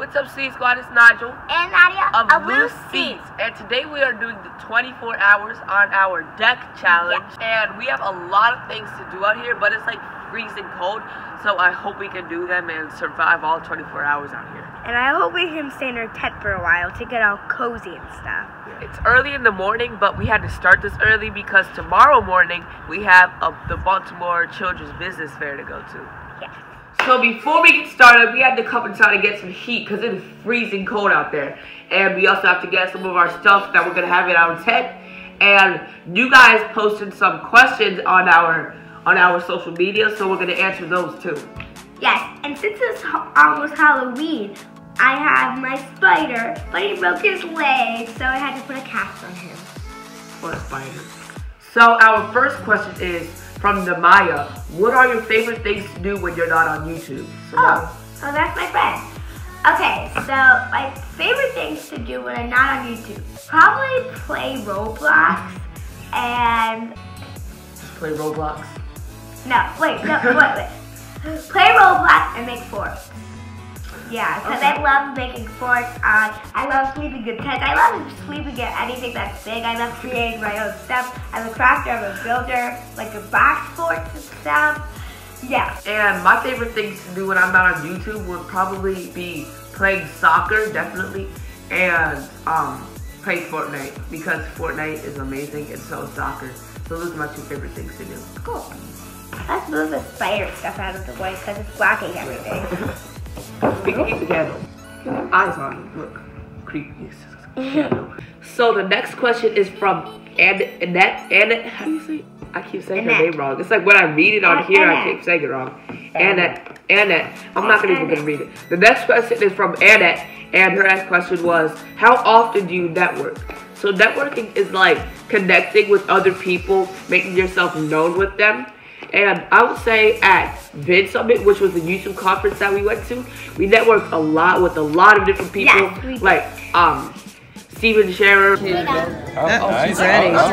What's up, C Squad? It's Nigel and Nadia of Loose Seats, and today we are doing the 24 hours on our deck challenge. And we have a lot of things to do out here, but it's like freezing cold, so I hope we can do them and survive all 24 hours out here. And I hope we can stay in our tent for a while to get all cozy and stuff. It's early in the morning, but we had to start this early because tomorrow morning we have the Baltimore Children's Business Fair to go to. Yeah. So before we get started, we had to come inside and get some heat because it's freezing cold out there. And we also have to get some of our stuff that we're going to have in our tent. And you guys posted some questions on our social media, so we're going to answer those too. Yes, and since it's almost Halloween, I have my spider, but he broke his leg, so I had to put a cast on him. What a spider. So our first question is from Nadia. What are your favorite things to do when you're not on YouTube? So that's my friend. Okay, so my favorite things to do when I'm not on YouTube, probably play Roblox and... Just play Roblox? Wait. Play Roblox and make forts. Yeah, because I love making forts. I love sleeping in tents. I love sleeping in anything that's big. I love creating my own stuff. I'm a crafter, I'm a builder, like a box forts and stuff. Yeah. And my favorite things to do when I'm not on YouTube would probably be playing soccer, definitely, and playing Fortnite, because Fortnite is amazing and so is soccer. So those are my two favorite things to do. Cool. Let's move the spider stuff out of the way because it's blocking everything. We can keep the candle. Eyes on. Look. Creepy. So the next question is from Annette. How do you say it? I keep saying her name wrong. It's like when I read it on here, I keep saying it wrong. Annette. I'm not even going to read it. The next question is from Annette, and her next question was, how often do you network? So networking is like connecting with other people, making yourself known with them. And I would say at Vids Summit, which was the YouTube conference that we went to, we networked a lot with a lot of different people. Yes, like Steven Scherer. She's ready. She's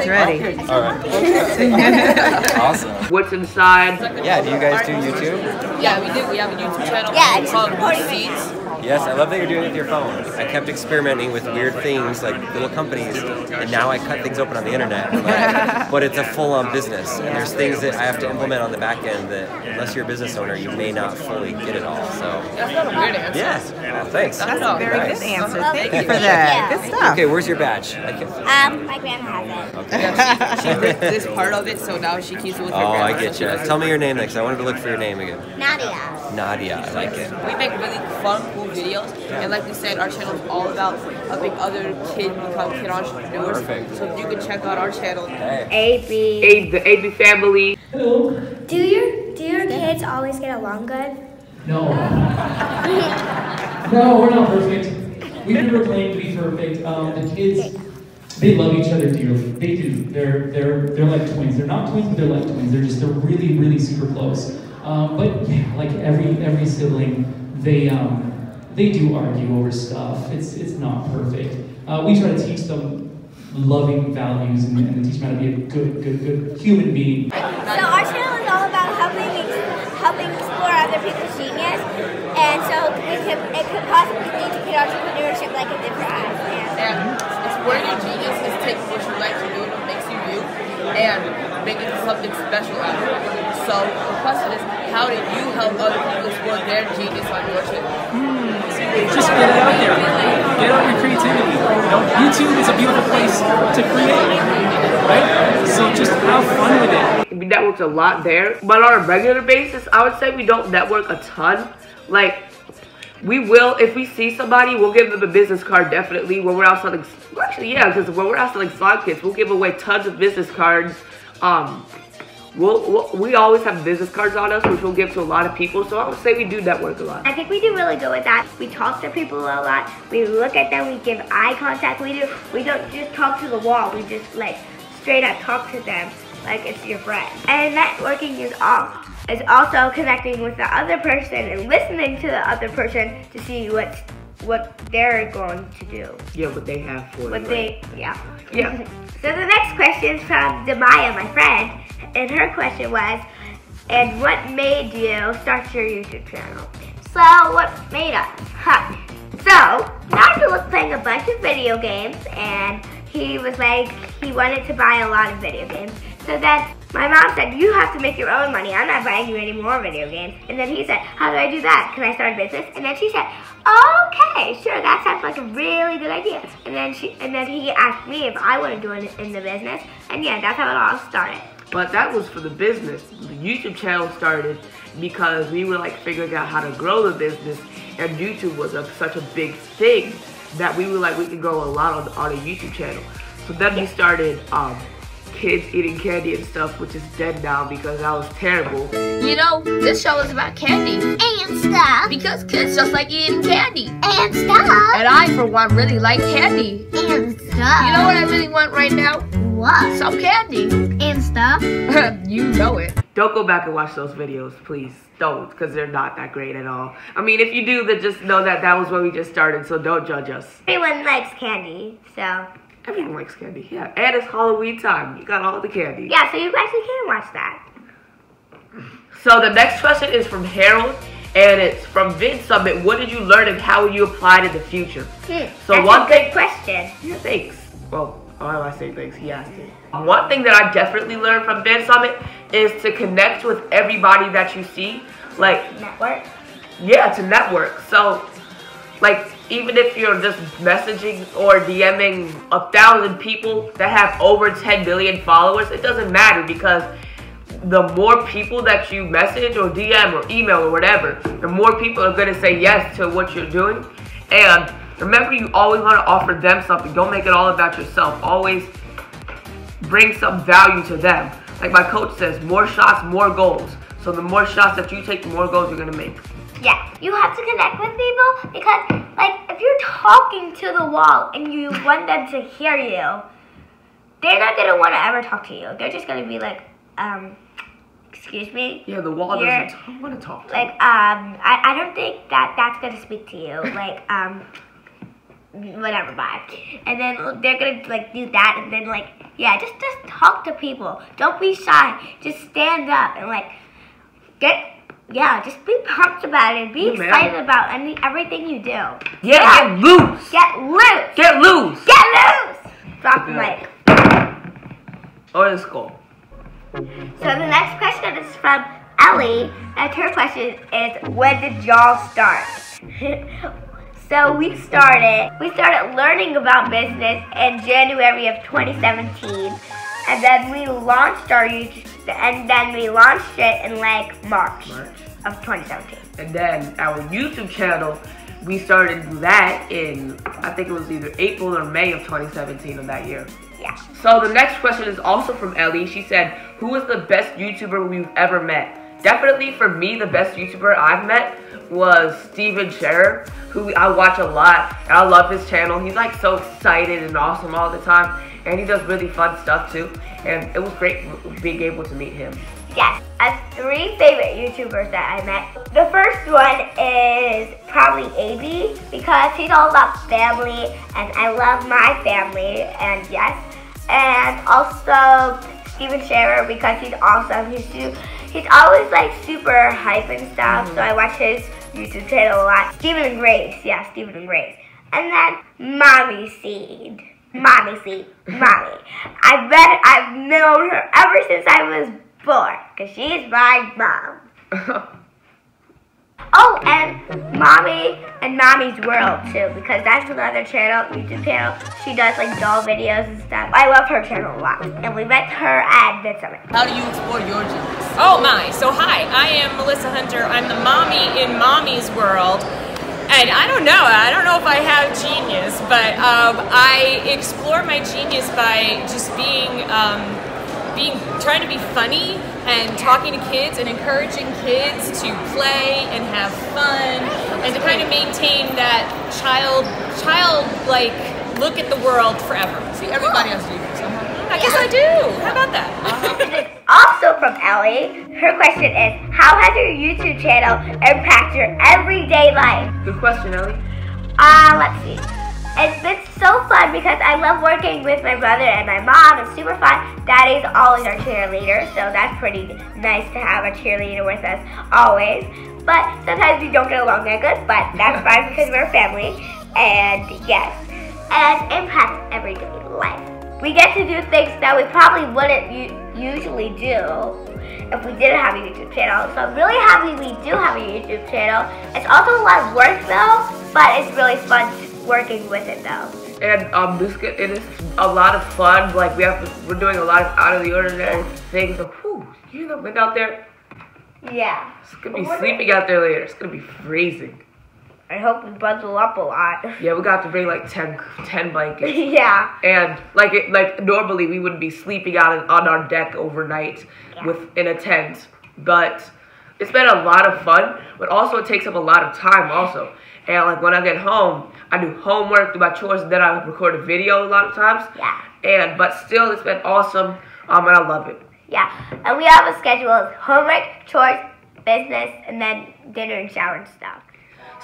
ready. All right. Awesome. What's inside? Yeah, do you guys do YouTube? Yeah, we do. We have a YouTube channel called Seeds. Yes, I love that you're doing it with your phone. I kept experimenting with weird things like little companies, and now I cut things open on the internet. But it's a full-on business, and there's things that I have to implement on the back end that, unless you're a business owner, you may not fully get it all. So that's not a weird answer. Yes. Well, thanks. That's a very good answer. Thank you for that. Good stuff. Okay, where's your badge? My grandma has it. Okay. She ripped this part of it, so now she keeps it with her grandma. Oh, I get you. Tell me your name next. I wanted to look for your name again. Nadia, I like it. We make really fun, cool videos, and like we said, our channel is all about helping other kids become kid entrepreneurs. Perfect. So you can check out our channel. The AB family. Hello. Do your kids always get along good? No. No, we're not perfect. We never claim to be perfect. The kids, they love each other dearly. They do. They're like twins. They're not twins, but they're like twins. They're really, really super close. But yeah, like every sibling, they do argue over stuff. It's not perfect. We try to teach them loving values and teach them how to be a good human being. So our channel is all about helping explore other people's genius, and so it could possibly lead to kid entrepreneurship like it did for us. And exploring your genius is taking what you like to do and what makes you you, and making something special out of it. So the question is, how do you help other people explore their genius on your channel? Just get it out there. Get out your creativity. You know, YouTube is a beautiful place to create, right? So just have fun with it. We networked a lot there, but on a regular basis, I would say we don't network a ton. Like, we will, if we see somebody, we'll give them a business card, definitely. When we're out selling, actually, yeah, because when we're out selling slime kits, we'll give away tons of business cards. We always have business cards on us, which we'll give to a lot of people. So I would say we do network a lot. I think we do really good with that. We talk to people a lot. We look at them. We give eye contact. We don't just talk to the wall. We just like straight up talk to them like it's your friend. And networking is also connecting with the other person and listening to the other person to see what they're going to do. Yeah, what they have for Yeah. So the next question is from Nadia, my friend. And her question was, and what made you start your YouTube channel? So what made us? So, Nigel was playing a bunch of video games, and he was like, he wanted to buy a lot of video games. So then my mom said, you have to make your own money. I'm not buying you any more video games. And then he said, how do I do that? Can I start a business? And then she said, okay, sure, that sounds like a really good idea. And then he asked me if I want to do it in the business. And yeah, that's how it all started. But that was for the business. The YouTube channel started because we were like figuring out how to grow the business, and YouTube was such a big thing that we were like, we could grow a lot on a YouTube channel. So then we started kids eating candy and stuff, which is dead now because that was terrible. You know, this show is about candy. And stuff. Because kids just like eating candy. And stuff. And I, for one, really like candy. And stuff. You know what I really want right now? What? Some candy. And stuff. You know it. Don't go back and watch those videos, please. Don't, because they're not that great at all. I mean, if you do, then just know that that was where we just started, so don't judge us. Everyone likes candy, so. Everyone likes candy, yeah. And it's Halloween time. You got all the candy. Yeah, so you actually can watch that. So the next question is from Harold, and it's from Vid Summit. What did you learn and how will you apply it in the future? So that's one a good question. Yeah, thanks. Well, why do I say thanks? He asked it. One thing that I definitely learned from Vid Summit is to connect with everybody that you see. Like, Network? Yeah, to network. So, like, even if you're just messaging or DMing 1,000 people that have over 10 million followers, it doesn't matter, because the more people that you message or DM or email or whatever, the more people are going to say yes to what you're doing. And remember, you always want to offer them something. Don't make it all about yourself. Always bring some value to them. Like my coach says, more shots, more goals. So the more shots that you take, the more goals you're going to make. Yeah, you have to connect with people, because, like, if you're talking to the wall and you want them to hear you, they're not going to want to ever talk to you. They're just going to be like, excuse me? Yeah, the wall doesn't want to talk to like, I don't think that's going to speak to you. Like, whatever, bye. And then they're going to, like, do that, and then, like, yeah, just talk to people. Don't be shy. Just stand up and, like, just be pumped about it. Be excited about everything you do. Yeah, get loose. Get loose. Get loose. Get loose. Drop the mic. Or the skull. So the next question is from Ellie, and her question is, when did y'all start? So we started learning about business in January of 2017, and then we launched it in like March of 2017. And then our YouTube channel, we started that in, I think it was either April or May of 2017 of that year. Yeah. So the next question is also from Ellie. She said, who is the best YouTuber we've ever met? Definitely for me, the best YouTuber I've met was Steven Scherer, who I watch a lot, and I love his channel. He's like so excited and awesome all the time, and he does really fun stuff too, and it was great being able to meet him. Yes, I have 3 favorite YouTubers that I met. The first one is probably AB, because he's all about family, and I love my family, and yes. And also Steven Scherer, because he's awesome. He's always like super hype and stuff, so I watch his YouTube channel a lot. Stephen and Grace, yeah, Stephen and Grace. And then Mommy Seed. Mommy. I've known her ever since I was born, because she's my mom. Oh, and Mommy and Mommy's World too, because that's another YouTube channel. She does like doll videos and stuff. I love her channel a lot, and we met her at Vid Summit. How do you explore your genius? Oh my, so hi, I am Melissa Hunter. I'm the mommy in Mommy's World. And I don't know if I have genius, but I explore my genius by just trying to be funny and talking to kids and encouraging kids to play and have fun and to kind of maintain that childlike look at the world forever. See, everybody has genius. I guess I do. How about that? Also from Ellie, her question is, how has your YouTube channel impacted your everyday life? Good question, Ellie. Let's see. It's been so fun because I love working with my brother and my mom. It's super fun. Daddy's always our cheerleader, so that's pretty nice to have a cheerleader with us always. but sometimes we don't get along that good, but that's fine because we're a family, and yes, and impacts everyday life. We get to do things that we probably wouldn't usually do if we didn't have a YouTube channel. So I'm really happy we do have a YouTube channel. It's also a lot of work though, but it's really fun working with it though. And it is a lot of fun. Like we're doing a lot of out of the ordinary things. So, whew, you know, been out there. Yeah. It's gonna be sleeping out there later. It's gonna be freezing. I hope we bundle up a lot. Yeah, we got to bring like 10 blankets. Yeah. And like normally we would be sleeping out on our deck overnight in a tent. But it's been a lot of fun, but also it takes up a lot of time also. And like when I get home, I do homework, do my chores, and then I record a video a lot of times. Yeah. But still it's been awesome, and I love it. Yeah. And we have a schedule of homework, chores, business, and then dinner and shower and stuff.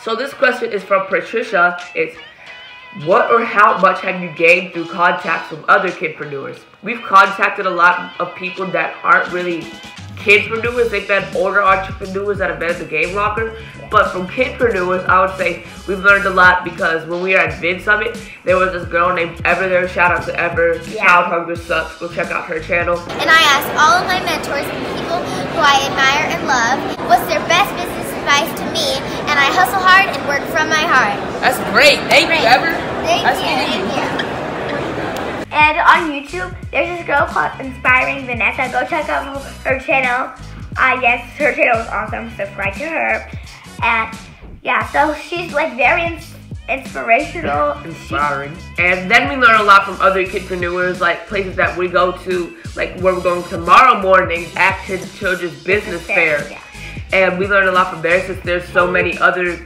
So this question is from Patricia. It's, what or how much have you gained through contacts from other kidpreneurs? We've contacted a lot of people that aren't really kidpreneurs. They've been older entrepreneurs that have been in the game longer. But from kidpreneurs, I would say we've learned a lot, because when we were at Vid Summit, there was this girl named Ever there. Shout out to Ever. Child Hunger Sucks. Go check out her channel. And I asked all of my mentors and people who I admire and love what's their best business advice to me, and I hustle hard and work from my heart. That's great. Thank you, Ever. Thank you. And on YouTube, there's this girl called Inspiring Vanessa. Go check out her channel. Yes, her channel is awesome. Subscribe to her. And yeah, so she's like very inspirational. Inspiring. And then we learn a lot from other kidpreneurs, like places that we go to, like where we're going tomorrow morning, Acton Children's Business Fair. Yeah. And we learn a lot from there, since there's so many other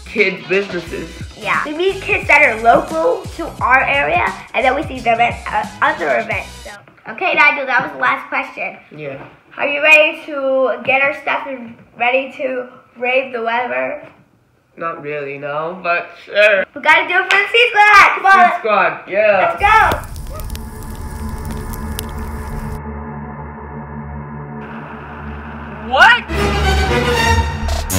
kids' businesses. Yeah. We meet kids that are local to our area, and then we see them at other events. So. Okay, Nigel, that was the last question. Yeah. Are you ready to get our stuff and ready to brave the weather? Not really, no, but sure. We gotta do it for the C-Squad! Come on! C-Squad, yeah. Let's go! What?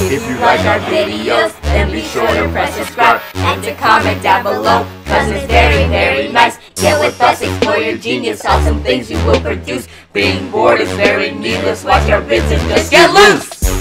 If you like our videos, then be sure to press subscribe and to comment down below, cause it's very, very nice. Get with us, explore your genius, awesome things you will produce. Being bored is very needless, watch our vids and just get loose!